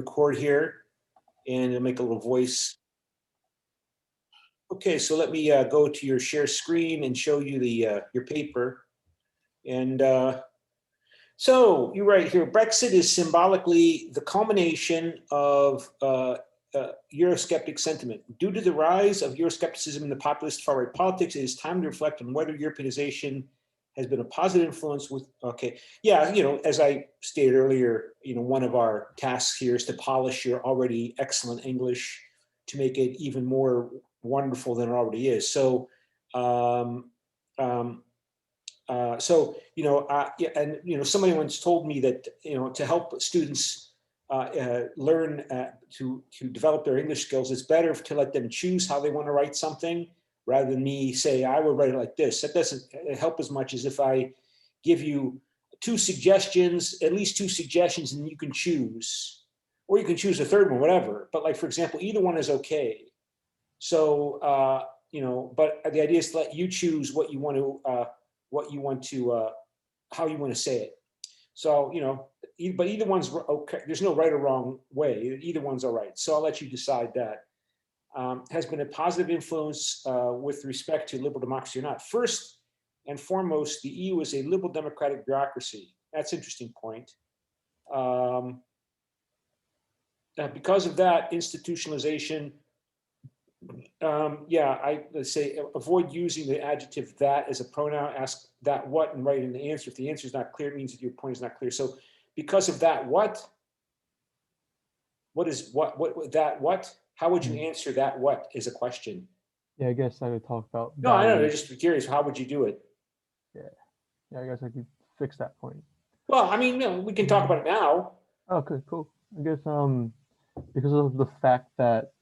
record here and it'll make a little voice. Okay, so let me go to your share screen and show you the your paper. And so you're right here. Brexit is symbolically the culmination of Eurosceptic sentiment. Due to the rise of Euroscepticism in the populist far-right politics, it is time to reflect on whether Europeanization has been a positive influence with, okay. Yeah, you know, as I stated earlier, you know, one of our tasks here is to polish your already excellent English to make it even more wonderful than it already is. So, yeah, and you know, somebody once told me that, you know, to help students learn to develop their English skills, it's better to let them choose how they want to write something rather than me say, I would write it like this. That doesn't help as much as if I give you two suggestions, at least two suggestions, and you can choose, or you can choose a third one, whatever. But like, for example, either one is okay. So, you know, but the idea is to let you choose what you want to, how you want to say it. So, you know, but either one's okay. There's no right or wrong way. Either one's all right. So I'll let you decide that. Has been a positive influence with respect to liberal democracy or not. First and foremost, the EU is a liberal democratic bureaucracy. That's an interesting point. Because of that institutionalization, yeah, let's say avoid using the adjective that as a pronoun, ask that what and write in the answer. If the answer is not clear, it means that your point is not clear. So because of that what is what? How would you answer that what is a question? Yeah, I guess I would talk about. No, I know, I'm just curious, how would you do it? Yeah, I guess I could fix that point. Well, I mean, no, we can talk about it now. Okay, cool. I guess because of the fact that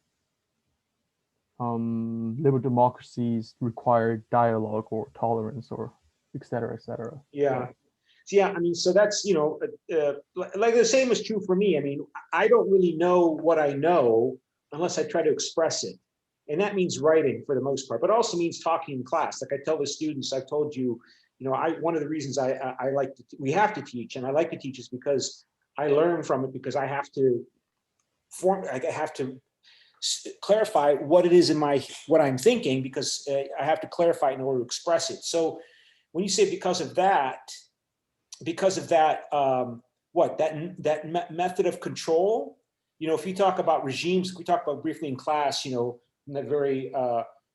liberal democracies require dialogue or tolerance or et cetera, et cetera. Yeah. Yeah, I mean, so that's, you know, like the same is true for me. I mean, I don't really know what I know unless I try to express it. And that means writing for the most part, but also means talking in class. Like I tell the students, I've told you, you know, one of the reasons I like to, we have to teach, and I like to teach is because I learn from it, because I have to clarify what it is in what I'm thinking, because I have to clarify in order to express it. So when you say because of that, what, that method of control, you know, if you talk about regimes, we talked about briefly in class, you know, in that very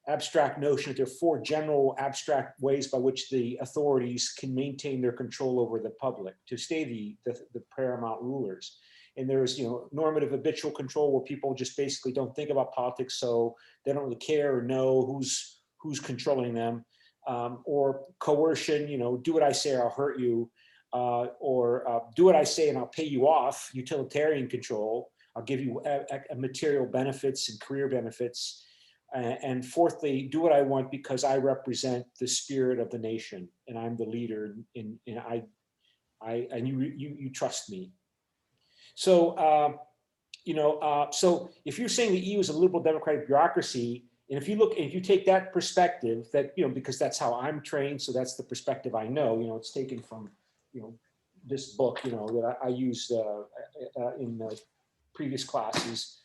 abstract notion that there are four general abstract ways by which the authorities can maintain their control over the public to stay the paramount rulers. And there's, you know, normative habitual control, where people just basically don't think about politics, so they don't really care or know who's controlling them. Or coercion, you know, do what I say or I'll hurt you. Or do what I say and I'll pay you off, utilitarian control. I'll give you material benefits and career benefits. And fourthly, do what I want because I represent the spirit of the nation and I'm the leader, and you trust me. So, you know, so if you're saying the EU is a liberal democratic bureaucracy, and if you take that perspective, that, you know, because that's how I'm trained, so that's the perspective I know, you know, it's taken from, you know, this book, you know, that I used in previous classes,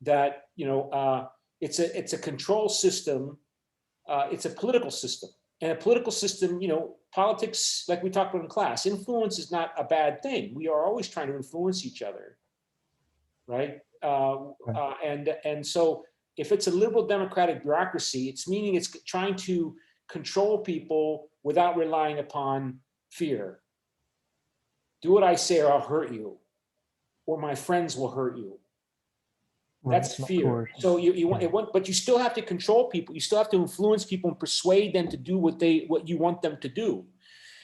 that, you know, it's a control system, it's a political system. And a political system, you know, politics, like we talked about in class, influence is not a bad thing. We are always trying to influence each other, right? And so if it's a liberal democratic bureaucracy, it's meaning it's trying to control people without relying upon fear. Do what I say or I'll hurt you, or my friends will hurt you. That's fear. So you want, but you still have to control people. You still have to influence people and persuade them to do what you want them to do.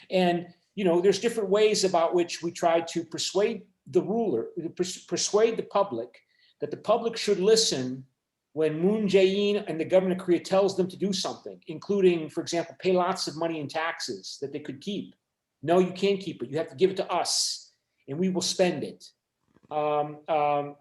And, you know, there's different ways about which we try to persuade the ruler, persuade the public that the public should listen when Moon Jae-in and the government of Korea tells them to do something, including, for example, pay lots of money in taxes that they could keep. No, you can't keep it. You have to give it to us, and we will spend it. You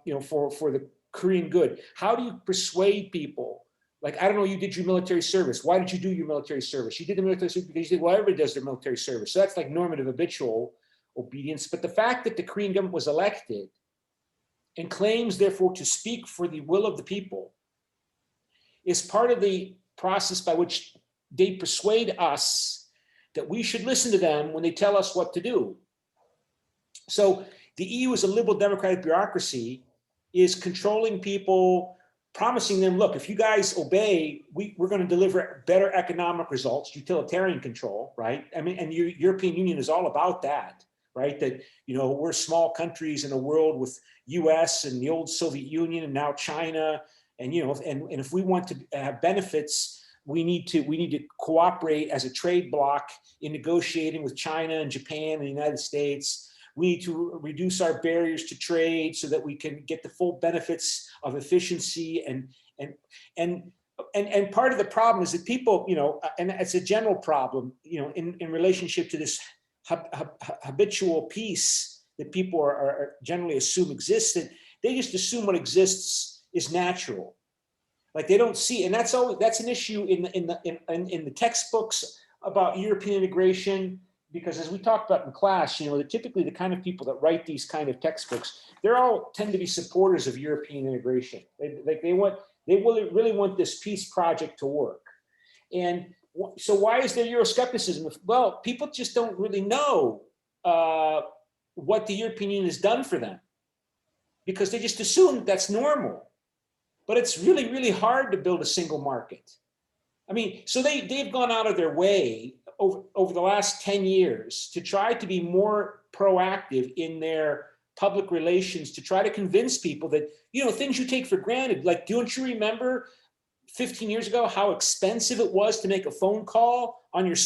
know, for the Korean good. How do you persuade people? Like, I don't know, you did your military service. Why did you do your military service? You did the military service because you did, well, everybody does their military service. So that's like normative habitual obedience. But the fact that the Korean government was elected and claims therefore to speak for the will of the people, is part of the process by which they persuade us that we should listen to them when they tell us what to do. So the EU is a liberal democratic bureaucracy, is controlling people, promising them, look, if you guys obey, we're going to deliver better economic results, utilitarian control, right? I mean, and the European Union is all about that, right? That, you know, we're small countries in a world with US and the old Soviet Union and now China. And, you know, and if we want to have benefits, we need to cooperate as a trade bloc in negotiating with China and Japan and the United States. We need to reduce our barriers to trade so that we can get the full benefits of efficiency and part of the problem is that people, you know, and it's a general problem, you know, in relationship to this habitual peace that people are generally assume exists, that they just assume what exists is natural. Like they don't see, and that's an issue in the textbooks about European integration. Because as we talked about in class, you know, typically the kind of people that write these kind of textbooks, they're all tend to be supporters of European integration. They really want this peace project to work. And so why is there Euroscepticism? Well, people just don't really know what the European Union has done for them because they just assume that's normal. But it's really, really hard to build a single market. I mean, so they've gone out of their way over the last 10 years to try to be more proactive in their public relations, to try to convince people that, you know, things you take for granted, like, don't you remember 15 years ago how expensive it was to make a phone call on your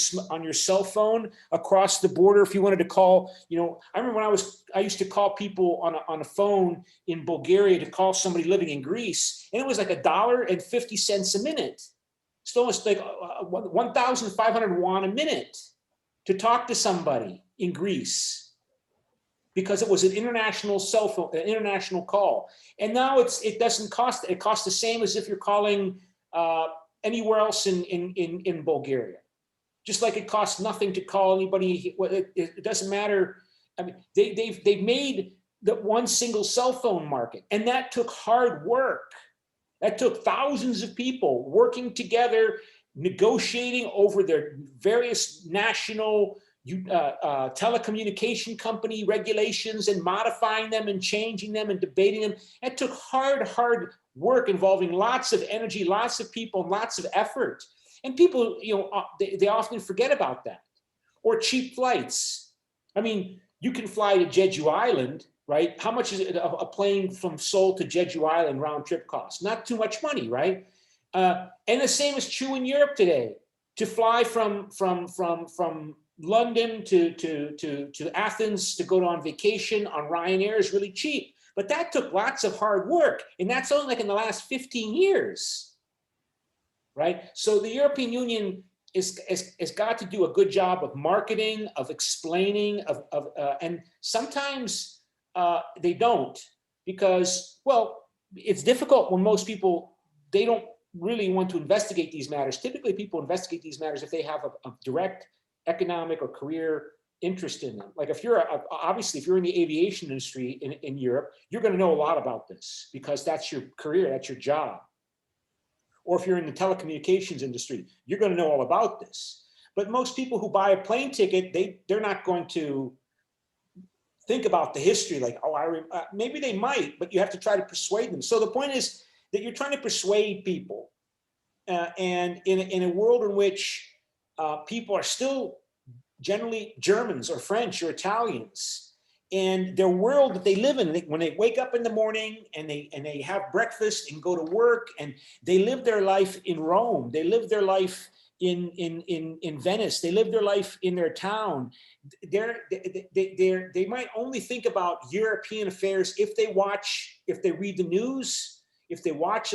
cell phone across the border if you wanted to call, you know, I remember when I used to call people on a phone in Bulgaria to call somebody living in Greece, and it was like $1.50 a minute. So almost like 1,500 won a minute to talk to somebody in Greece because it was an international cell phone, an international call. And now it doesn't cost, it costs the same as if you're calling anywhere else in Bulgaria. Just like it costs nothing to call anybody, it doesn't matter. I mean, they've made the one single cell phone market, and that took hard work. That took thousands of people working together, negotiating over their various national telecommunication company regulations and modifying them and changing them and debating them. It took hard work involving lots of energy, lots of people, and lots of effort. And people, you know, they often forget about that. Or cheap flights. I mean, you can fly to Jeju Island, right? How much is it, a plane from Seoul to Jeju Island round trip cost? Not too much money, right? And the same is true in Europe today. To fly from London to Athens to go on vacation on Ryanair is really cheap. But that took lots of hard work. And that's only like in the last 15 years, right? So the European Union has got to do a good job of marketing, of explaining, and sometimes they don't, because, well, it's difficult when most people, they don't really want to investigate these matters. Typically people investigate these matters if they have a direct economic or career interest in them. Like if you're, obviously if you're in the aviation industry in Europe, you're gonna know a lot about this because that's your career, that's your job. Or if you're in the telecommunications industry, you're gonna know all about this. But most people who buy a plane ticket, they're not going to think about the history like, oh, maybe they might, but you have to try to persuade them. So the point is that you're trying to persuade people. And in a world in which people are still generally Germans or French or Italians, and their world that they live in, when they wake up in the morning and they have breakfast and go to work, and they live their life in Rome, they live their life in Venice, they live their life in their town. They might only think about European affairs if they read the news, if they watch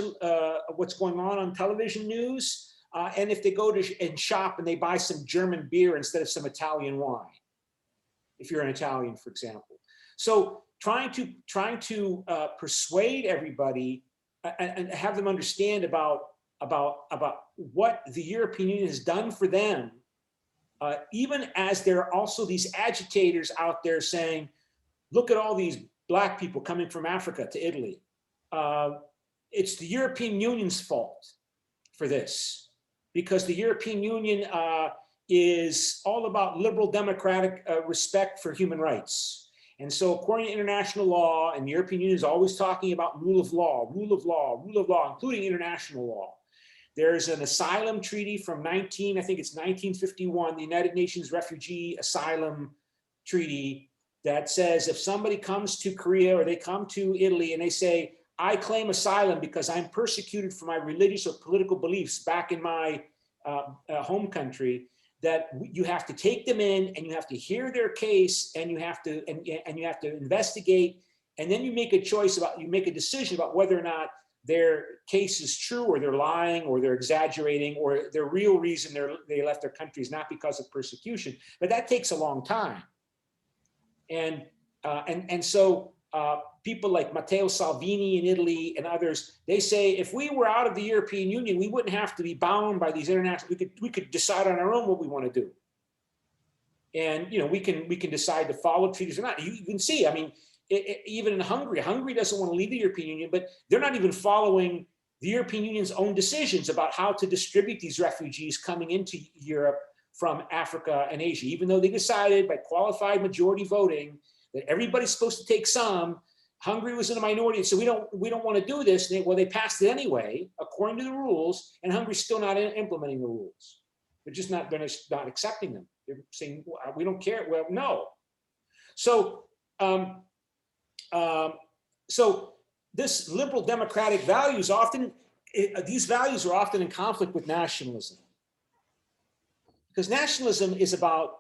what's going on television news, and if they go and shop and they buy some German beer instead of some Italian wine, if you're an Italian, for example. So trying to persuade everybody and have them understand about what the European Union has done for them, even as there are also these agitators out there saying, look at all these black people coming from Africa to Italy. It's the European Union's fault for this, because the European Union is all about liberal democratic respect for human rights. And so according to international law, and the European Union is always talking about rule of law, rule of law, rule of law, including international law. There's an asylum treaty from I think it's 1951, the United Nations Refugee Asylum Treaty, that says if somebody comes to Korea or they come to Italy and they say, I claim asylum because I'm persecuted for my religious or political beliefs back in my home country, that you have to take them in and you have to hear their case and you have to investigate, and then you make a choice you make a decision about whether or not their case is true, or they're lying, or they're exaggerating, or their real reason they left their country is not because of persecution. But that takes a long time. And so people like Matteo Salvini in Italy and others, they say if we were out of the European Union, we wouldn't have to be bound by these international. We could decide on our own what we want to do, and we can decide to follow treaties or not. You can see, I mean, even in Hungary doesn't want to leave the European Union, but they're not even following the European Union's own decisions about how to distribute these refugees coming into Europe from Africa and Asia, even though they decided by qualified majority voting that everybody's supposed to take some. Hungary was in a minority and said, we don't want to do this. They passed it anyway, according to the rules, and Hungary's still not implementing the rules. They're not accepting them. They're saying, we don't care. Well, no. So, so this liberal democratic values these values are often in conflict with nationalism. Because nationalism is about,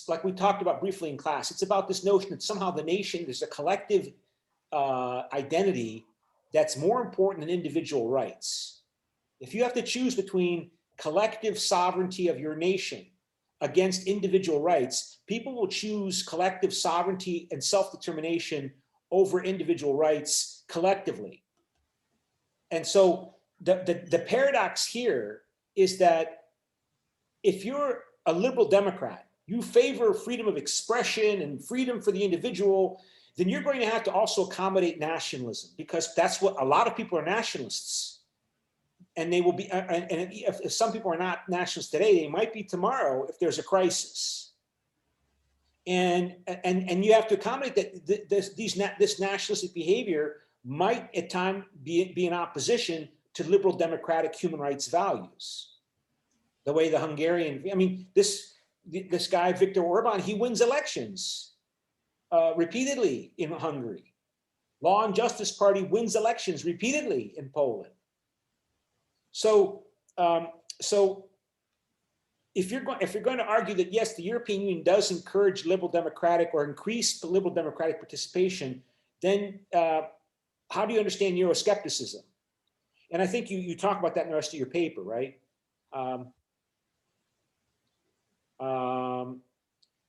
like we talked about briefly in class, it's about this notion that somehow the nation, there's a collective identity that's more important than individual rights. If you have to choose between collective sovereignty of your nation against individual rights, people will choose collective sovereignty and self-determination over individual rights collectively. And so the paradox here is that if you're a liberal Democrat, you favor freedom of expression and freedom for the individual, then you're going to have to also accommodate nationalism, because that's what a lot of people are nationalists. And they will be, and if some people are not nationalists today, they might be tomorrow if there's a crisis. And you have to accommodate that this nationalistic behavior might at times be in opposition to liberal democratic human rights values. The way the Hungarian, I mean, this guy, Viktor Orban, he wins elections repeatedly in Hungary. Law and Justice Party wins elections repeatedly in Poland. So, if you're going to argue that yes, the European Union does encourage liberal democratic or increase the liberal democratic participation, then how do you understand Euroscepticism? And I think you talk about that in the rest of your paper, right?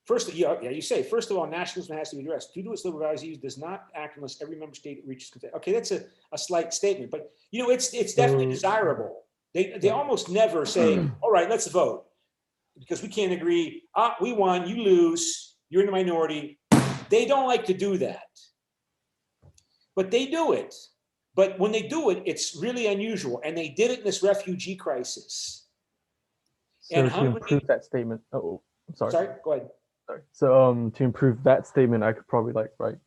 First, you say, first of all, nationalism has to be addressed. Due to its liberal values, does not act unless every member state reaches consent. Okay, that's a slight statement, but it's definitely desirable. They almost never say, all right, let's vote, because we can't agree. We won, you lose, you're in the minority. They don't like to do that, but they do it. But when they do it, it's really unusual, and they did it in this refugee crisis. So and to Hungary, improve that statement, oh, I'm sorry. Sorry, go ahead. Sorry. So to improve that statement, I could probably write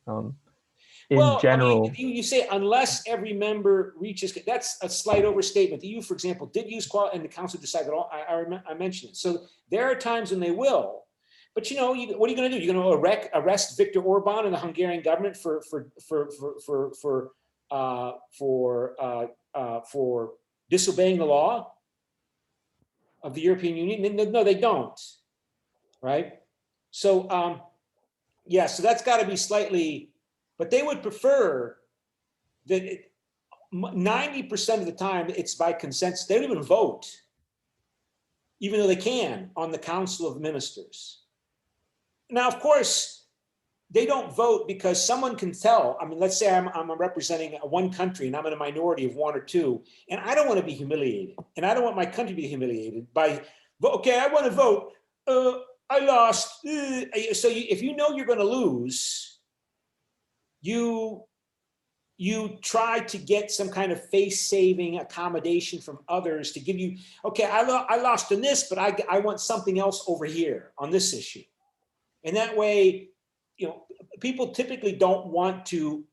in general. I mean, you say unless every member reaches, that's a slight overstatement. The EU, for example, did use quality, and the council decided all. I mentioned it. So there are times when they will, but what are you going to do? You're going to arrest Viktor Orban and the Hungarian government for disobeying the law of the European Union? No, they don't. Right? So, yeah, so that's got to be slightly, but they would prefer that 90% of the time it's by consensus. They don't even vote, even though they can on the Council of Ministers. Now, of course, they don't vote because someone can tell. I mean, let's say I'm representing one country and I'm in a minority of one or two, and I don't want to be humiliated, and I don't want my country to be humiliated by, okay, I want to vote. I lost. So if you know you're going to lose, you try to get some kind of face-saving accommodation from others to give you, okay, I lost on this, but I want something else over here on this issue. And that way, you know, people typically don't want to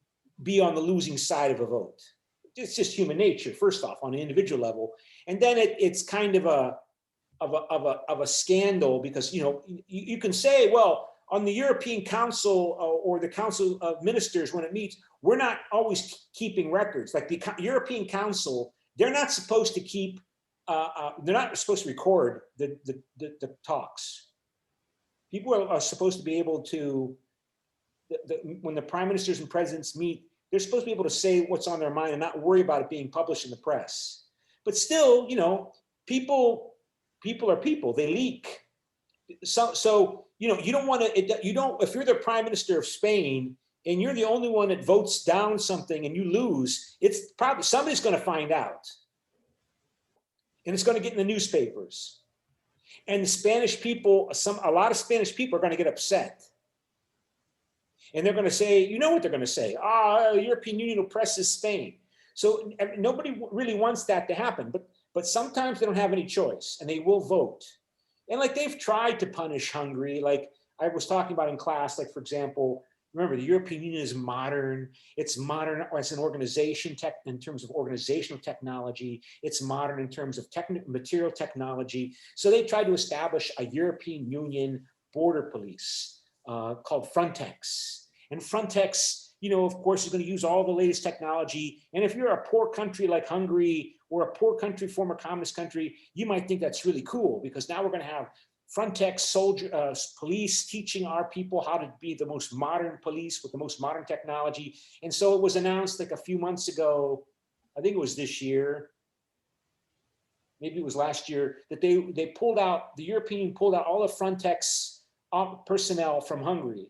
be on the losing side of a vote. It's just human nature, first off, on an individual level. And then it's kind of a scandal because, you know, you can say, well, on the European Council or the Council of Ministers, when it meets, we're not always keeping records. Like the European Council, they're not supposed to keep, they're not supposed to record the talks. People are supposed to be able to, when the prime ministers and presidents meet, they're supposed to be able to say what's on their mind and not worry about it being published in the press. But still, you know, people are people, they leak. So you know, you don't want to, you don't, if you're the prime minister of Spain and you're the only one that votes down something and you lose, it's probably, somebody's going to find out. And it's going to get in the newspapers. And the Spanish people, a lot of Spanish people are going to get upset. And they're going to say, you know what they're going to say? European Union oppresses Spain. So nobody really wants that to happen, but sometimes they don't have any choice and they will vote. And like they've tried to punish Hungary, like I was talking about in class, like for example, remember the European Union is modern. It's modern as an organization in terms of organizational technology. It's modern in terms of material technology. So they tried to establish a European Union border police called Frontex. And Frontex, you know, of course, is going to use all the latest technology. And if you're a poor country like Hungary or a poor country, former communist country, you might think that's really cool because now we're going to have Frontex police teaching our people how to be the most modern police with the most modern technology. And so it was announced like a few months ago, I think it was this year, maybe it was last year, that they pulled out, the European Union pulled out all the Frontex personnel from Hungary.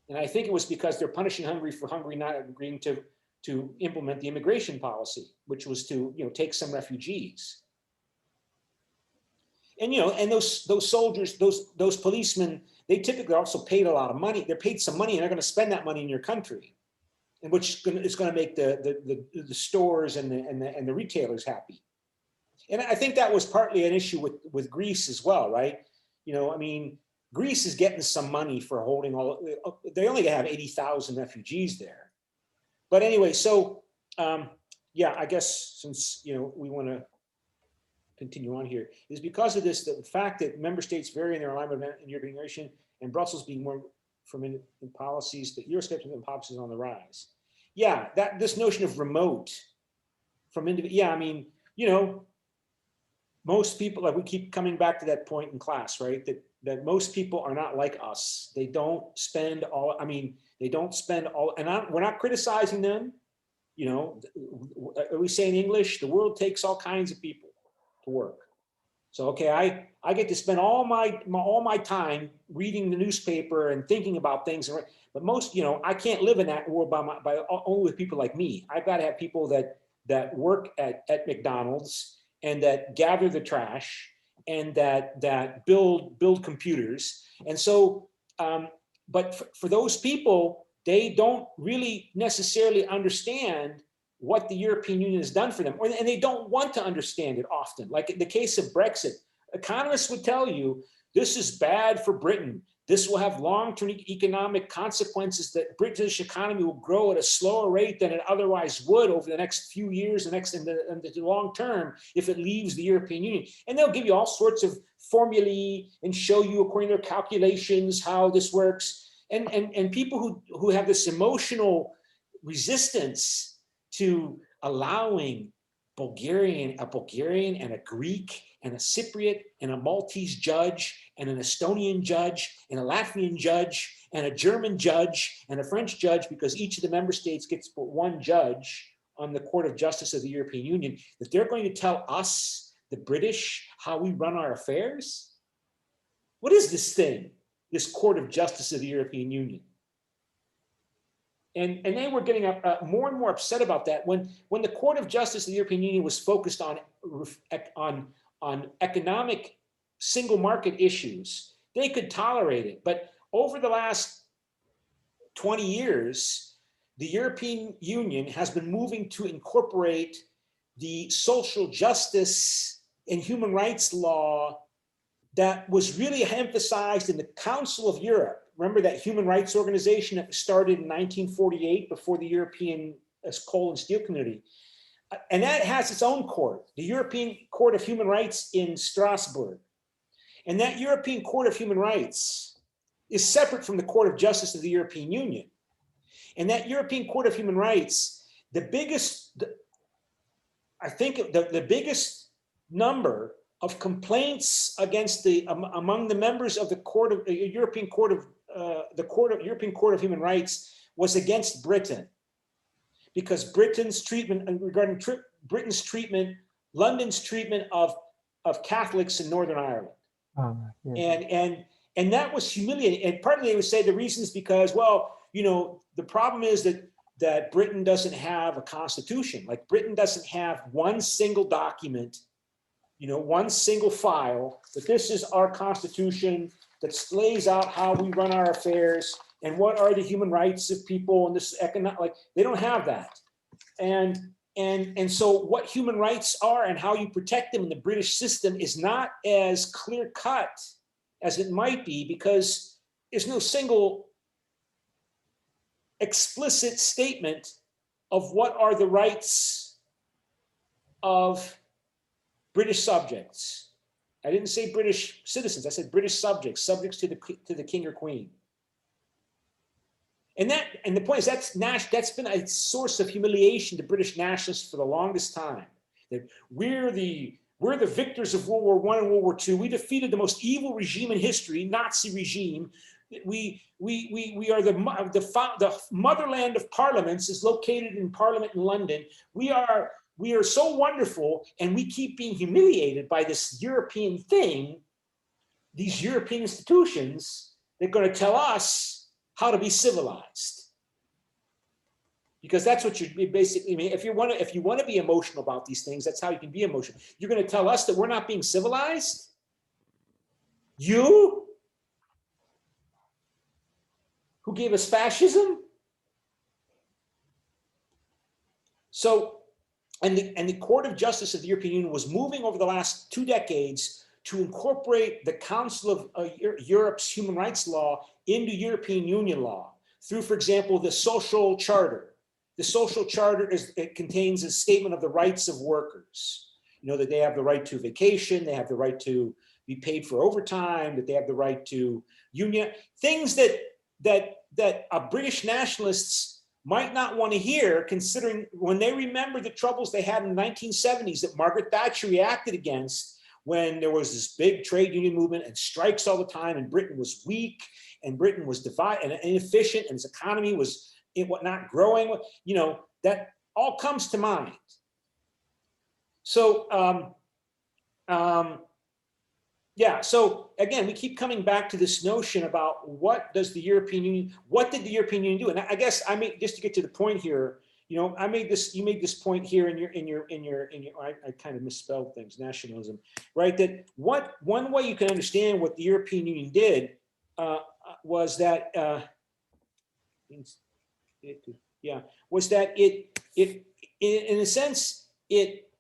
And I think it was because they're punishing Hungary for Hungary not agreeing to implement the immigration policy, which was to, you know, take some refugees. And, you know, and those soldiers, those policemen, they typically are also paid a lot of money. They're paid some money and they're going to spend that money in your country, and which is going to make the stores and the retailers happy. And I think that was partly an issue with Greece as well, right? You know, I mean, Greece is getting some money for holding they only have 80,000 refugees there. But anyway, so yeah, I guess since, you know, we want to continue on here, is because of this, the fact that member states vary in their alignment in European integration and Brussels being more from in policies, that Euroscepticism and policies on the rise. Yeah, this notion of remote from individual, yeah, I mean, you know, most people, like we keep coming back to that point in class, right? That most people are not like us. They don't spend all, I mean, they don't spend all, and we're not criticizing them. You know, we say in English, the world takes all kinds of people to work. So, okay, I get to spend all my time reading the newspaper and thinking about things. But most, you know, I can't live in that world by only with people like me. I've got to have people that work at McDonald's and that gather the trash and that build computers. And so, but for those people, they don't really necessarily understand what the European Union has done for them, and they don't want to understand it often. Like in the case of Brexit, economists would tell you, this is bad for Britain. This will have long-term economic consequences, that British economy will grow at a slower rate than it otherwise would over the next few years, in the long term, if it leaves the European Union. And they'll give you all sorts of formulae and show you according to their calculations how this works. And people who have this emotional resistance to allowing a Bulgarian and a Greek and a Cypriot and a Maltese judge and an Estonian judge and a Latvian judge and a German judge and a French judge, because each of the member states gets but one judge on the Court of Justice of the European Union, that they're going to tell us, the British, how we run our affairs? What is this thing, this Court of Justice of the European Union? And they were getting more and more upset about that when the Court of Justice of the European Union was focused on economic single market issues. They could tolerate it. But over the last 20 years, the European Union has been moving to incorporate the social justice and human rights law that was really emphasized in the Council of Europe. Remember that human rights organization that started in 1948 before the European Coal and Steel Community. And that has its own court, the European Court of Human Rights in Strasbourg. And that European Court of Human Rights is separate from the Court of Justice of the European Union. And that European Court of Human Rights, the biggest, I think the biggest number of complaints against among the members of the Court of European Court of European Court of Human Rights was against Britain, because Britain's treatment regarding Britain's treatment, London's treatment of Catholics in Northern Ireland. Yeah. And that was humiliating. And partly they would say the reason is because, well, you know, the problem is that Britain doesn't have a constitution. Like Britain doesn't have one single document, you know, one single file, that this is our constitution that lays out how we run our affairs and what are the human rights of people and this economic, like they don't have that. And so what human rights are and how you protect them in the British system is not as clear cut as it might be, because there's no single explicit statement of what are the rights of British subjects. I didn't say British citizens, I said British subjects, subjects to the king or queen. And the point is that's been a source of humiliation to British nationalists for the longest time. That we're the victors of World War I and World War II. We defeated the most evil regime in history, Nazi regime. We are the motherland of parliaments is located in Parliament in London. We are so wonderful, and we keep being humiliated by this European thing, these European institutions. They're going to tell us how to be civilized, because that's what you basically, I mean, if you want to be emotional about these things, that's how you can be emotional. You're going to tell us that we're not being civilized? You, who gave us fascism? So, and the Court of Justice of the European Union was moving over the last 2 decades to incorporate the Council of Europe's human rights law into European Union law through, for example, the social charter. The social charter it contains a statement of the rights of workers. You know, that they have the right to vacation, they have the right to be paid for overtime, that they have the right to union, things that British nationalists might not want to hear, considering when they remember the troubles they had in the 1970s that Margaret Thatcher reacted against, when there was this big trade union movement and strikes all the time, and Britain was weak, and Britain was divided and inefficient, and its economy was not growing. You know, that all comes to mind. So, yeah. So again, we keep coming back to this notion about what did the European Union do? And I guess just to get to the point here. You know, you made this point here I kind of misspelled things, nationalism, right? That one way you can understand what the European Union did was that, it in a sense, it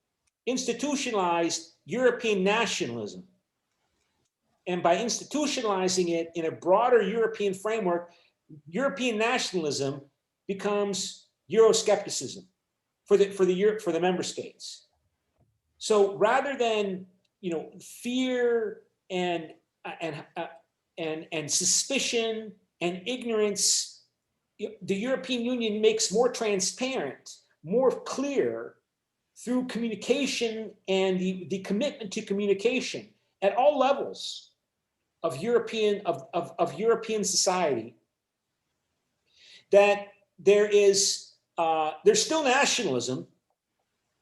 institutionalized European nationalism. And by institutionalizing it in a broader European framework, European nationalism becomes Euroscepticism for the member states. So rather than, you know, fear and suspicion and ignorance, the European Union makes more transparent, more clear through communication and the commitment to communication at all levels of European society, that there's still nationalism,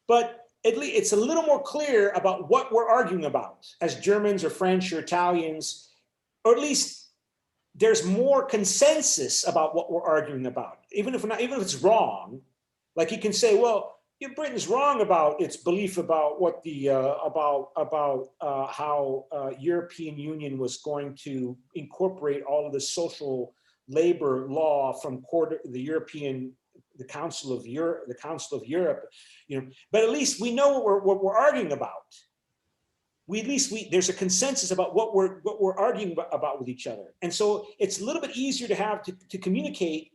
but at least it's a little more clear about what we're arguing about as Germans or French or Italians, or at least there's more consensus about what we're arguing about, even if it's wrong. Like you can say, well, Britain's wrong about its belief about what the how European Union was going to incorporate all of the social labor law from the European the Council of Europe, you know, but at least we know what we're arguing about. There's a consensus about what we're arguing about with each other. And so it's a little bit easier to have to communicate.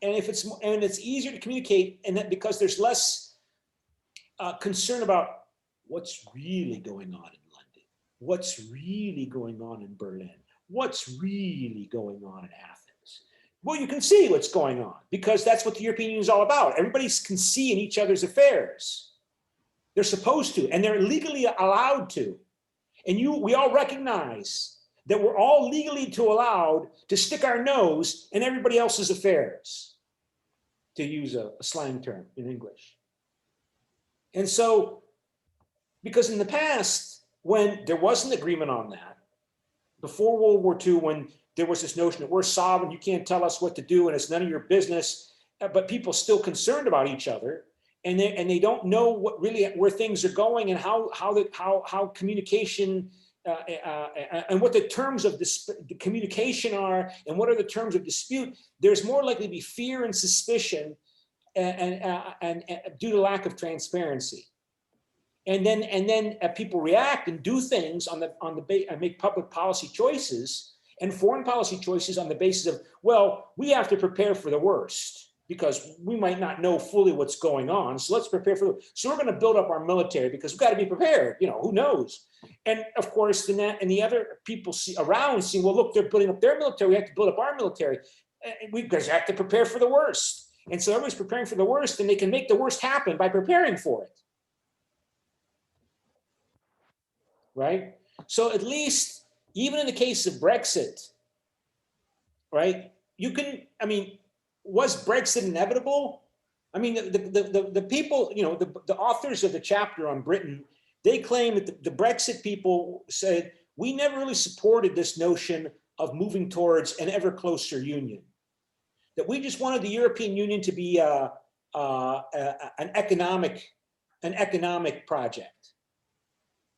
And it's easier to communicate, and that because there's less concern about what's really going on in London, what's really going on in Berlin, what's really going on in Athens. Well, you can see what's going on because that's what the European Union is all about. Everybody can see in each other's affairs. They're supposed to, and they're legally allowed to. And we all recognize that we're all legally allowed to stick our nose in everybody else's affairs, to use a slang term in English. And so, because in the past, when there wasn't agreement on that, before World War II, when there was this notion that we're sovereign, you can't tell us what to do and it's none of your business, but people still concerned about each other, and they don't know what really where things are going and how communication and what the terms of the communication are and what are the terms of dispute. There's more likely to be fear and suspicion and due to lack of transparency. And then people react and do things and make public policy choices and foreign policy choices on the basis of, well, we have to prepare for the worst because we might not know fully what's going on. So let's prepare for so we're going to build up our military because we've got to be prepared. You know, who knows? And of course, the other people see, well, look, they're building up their military. We have to build up our military. We have to prepare for the worst. And so everybody's preparing for the worst, and they can make the worst happen by preparing for it. Right? So at least, even in the case of Brexit, right, you can, I mean, was Brexit inevitable? I mean, the people, you know, the authors of the chapter on Britain, they claim that the Brexit people said, we never really supported this notion of moving towards an ever closer union. That we just wanted the European Union to be an economic project.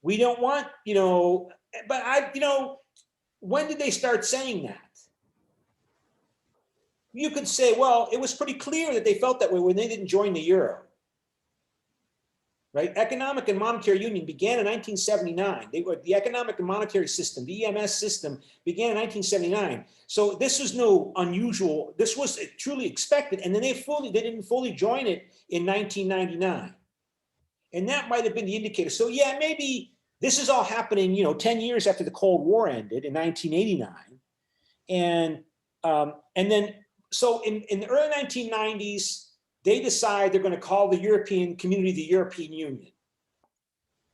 We don't want, you know, but when did they start saying that? You could say, well, it was pretty clear that they felt that way when they didn't join the euro. Right? Economic and monetary union began in 1979. The economic and monetary system, the EMS system, began in 1979. So this was no unusual. This was truly expected. And then they didn't fully join it in 1999. And that might have been the indicator. So yeah, maybe this is all happening, you know, 10 years after the Cold War ended in 1989. And then, so in the early 1990s, they decide they're going to call the European community the European Union.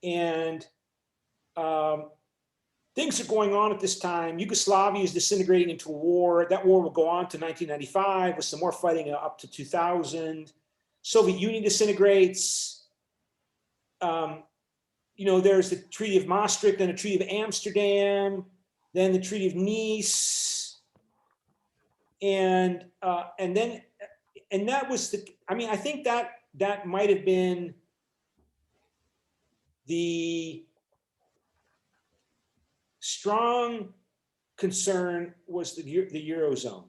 And things are going on at this time. Yugoslavia is disintegrating into a war. That war will go on to 1995 with some more fighting up to 2000. Soviet Union disintegrates. You know, there's the Treaty of Maastricht, then the Treaty of Amsterdam, then the Treaty of Nice. And that was I think that might have been the strong concern was the Eurozone.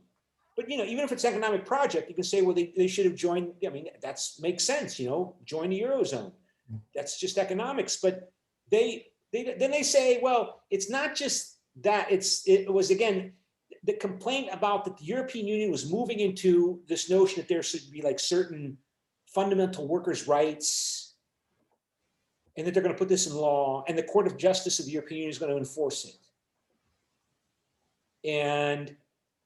But, you know, even if it's an economic project, you can say, well, they should have joined. I mean, that makes sense, you know, join the Eurozone. That's just economics. But then they say, well, it's not just that. It was, again, the complaint about that the European Union was moving into this notion that there should be like certain fundamental workers' rights, and that they're going to put this in law, and the Court of Justice of the European Union is going to enforce it. And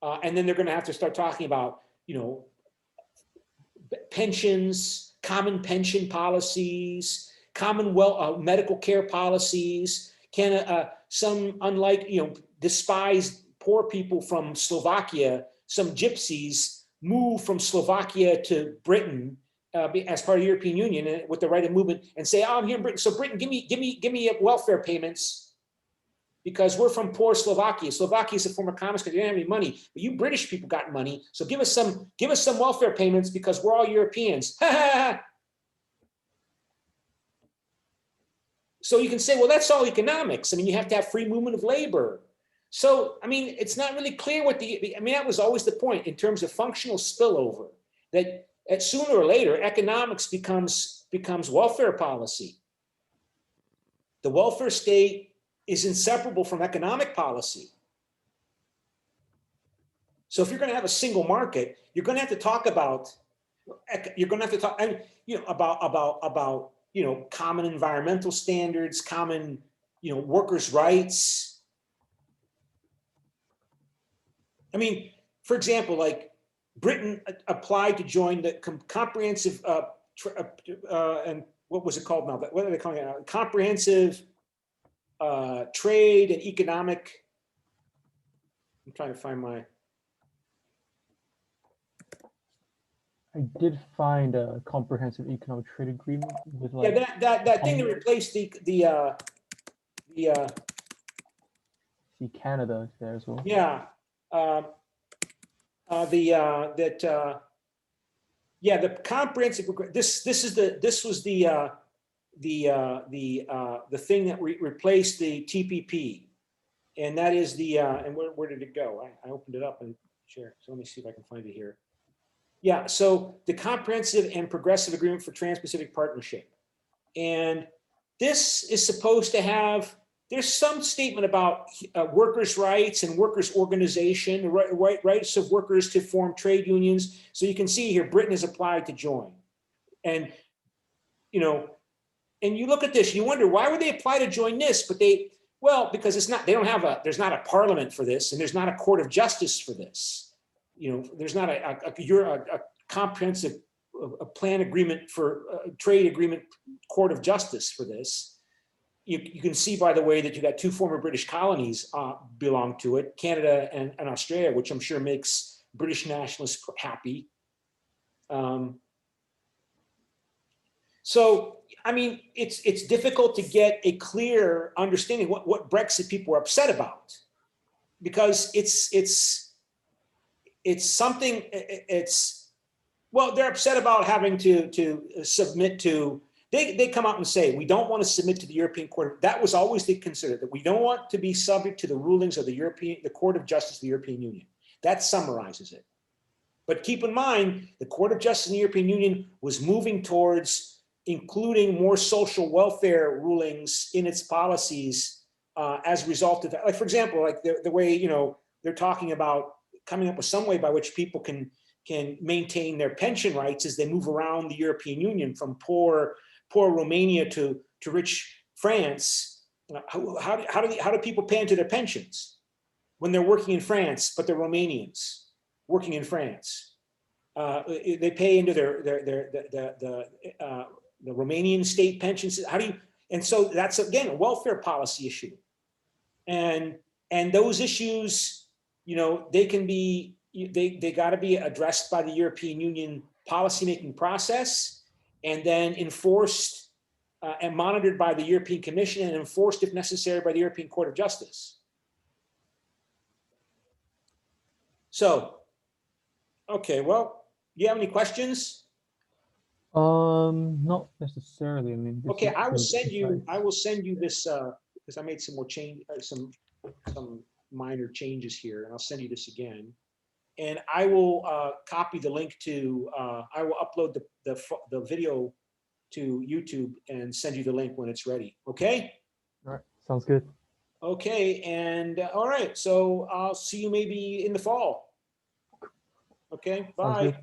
then they're going to have to start talking about, you know, pensions, common pension policies, common medical care policies. Can some, unlike, you know, despised poor people from Slovakia, some gypsies move from Slovakia to Britain as part of the European Union with the right of movement and say, oh, I'm here in Britain. So Britain, give me welfare payments because we're from poor Slovakia. Slovakia is a former communist country. They don't have any money, but you British people got money. So give us some welfare payments because we're all Europeans. So you can say, well, that's all economics. I mean, you have to have free movement of labor. So, I mean, it's not really clear what that was always the point in terms of functional spillover, that sooner or later, economics becomes welfare policy. The welfare state is inseparable from economic policy. So if you're going to have a single market, you're going to have to talk about, about common environmental standards, common, workers' rights. I mean, for example, like Britain applied to join the comprehensive, and what was it called now? What are they calling it now? Comprehensive trade and economic. I'm trying to find my. I did find a comprehensive economic trade agreement with like. Yeah, that thing that replaced the see Canada there as well. yeah, the comprehensive. This was the thing that replaced the TPP, and that is the and where did it go? I opened it up and share. So let me see if I can find it here. Yeah, so the Comprehensive and Progressive Agreement for Trans-Pacific Partnership. And this is supposed to have, there's some statement about workers' rights and workers' organization, the rights of workers to form trade unions. So you can see here, Britain has applied to join. And, and you look at this, you wonder, why would they apply to join this? But well, because it's not, there's not a parliament for this, and there's not a court of justice for this. There's not a comprehensive plan agreement for trade agreement court of justice for this. You can see, by the way, that you got two former British colonies belong to it, Canada and Australia, which I'm sure makes British nationalists happy. So, I mean, it's difficult to get a clear understanding what Brexit people are upset about, because it's something, well, they're upset about having to submit to, they come out and say, we don't want to submit to the European Court. That was always the consider, that we don't want to be subject to the rulings of the Court of Justice of the European Union. That summarizes it. But keep in mind, the Court of Justice in the European Union was moving towards including more social welfare rulings in its policies as a result of that. Like, for example, like the way, they're talking about coming up with some way by which people can maintain their pension rights as they move around the European Union from poor Romania to rich France. How do people pay into their pensions when they're working in France, but they're Romanians working in France? They pay into the Romanian state pensions. And so that's, again, a welfare policy issue. And those issues, they can be, they got to be addressed by the European Union policymaking process, and then enforced and monitored by the European Commission, and enforced if necessary by the European Court of Justice. So, okay, well, do you have any questions? Not necessarily. I mean, okay, I will send you this because I made some more change, some minor changes here, and I'll send you this again. And I will copy the link to, I will upload the video to YouTube and send you the link when it's ready. Okay? All right. Sounds good. Okay. And all right. So I'll see you maybe in the fall. Okay. Bye.